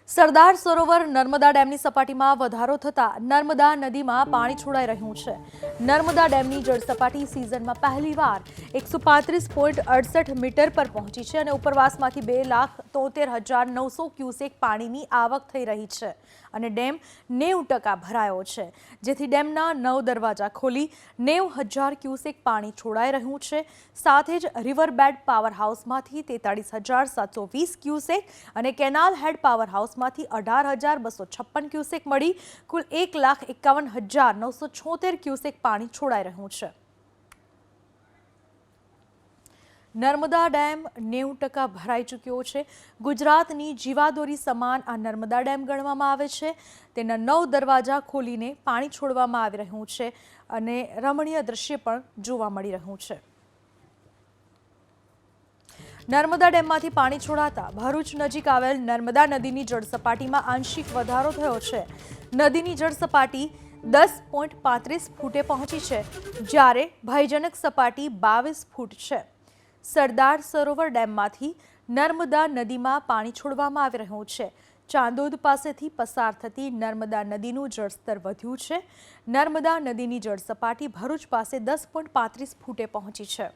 સરદાર સરોવર નર્મદા ડેમની સપાટીમાં વધારો થતાં નર્મદા નદીમાં પાણી છોડાઈ રહ્યું છે। નર્મદા ડેમની જળ સપાટી સિઝનમાં પહેલીવાર 135.68 મીટર પર પહોંચી છે અને ઉપરવાસમાંથી 2,73,900 ક્યુસેક પાણીની આવક થઈ રહી છે અને ડેમ 90% ભરાયો છે, જેથી ડેમના 9 દરવાજા ખોલી 90,000 ક્યુસેક પાણી છોડાઈ રહ્યું છે। સાથે જ રિવરબેડ પાવર હાઉસમાંથી 43,720 ક્યુસેક અને કેનાલ હેડ પાવર હાઉસ માંથી 18,256 ક્યુસેક મળી કુલ 1,51,976 ક્યુસેક પાણી છોડાઈ રહ્યું છે। નર્મદા ડેમ 90% ભરાઈ ચૂક્યો છે। ગુજરાતની જીવાદોરી સમાન આ નર્મદા ડેમ ગણવામાં આવે છે। તેના 9 દરવાજા ખોલીને પાણી છોડવામાં આવી રહ્યું છે અને રમણીય દ્રશ્ય પણ જોવા મળી રહ્યું છે। નર્મદા ડેમમાંથી પાણી છોડાતા ભરૂચ નજીક આવેલ નર્મદા નદીની જળ સપાટીમાં આંશિક વધારો થયો છે। નદીની જળ સપાટી 10.35 ફૂટે પહોંચી છે, જ્યારે ભયજનક સપાટી 22 ફૂટ છે। સરદાર સરોવર ડેમમાંથી નર્મદા નદીમાં પાણી છોડવામાં આવી રહ્યું છે। ચાંદોદ પાસેથી પસાર થતી નર્મદા નદીનું જળસ્તર વધ્યું છે। નર્મદા નદીની જળ સપાટી ભરૂચ પાસે 10.35 ફૂટે પહોંચી છે।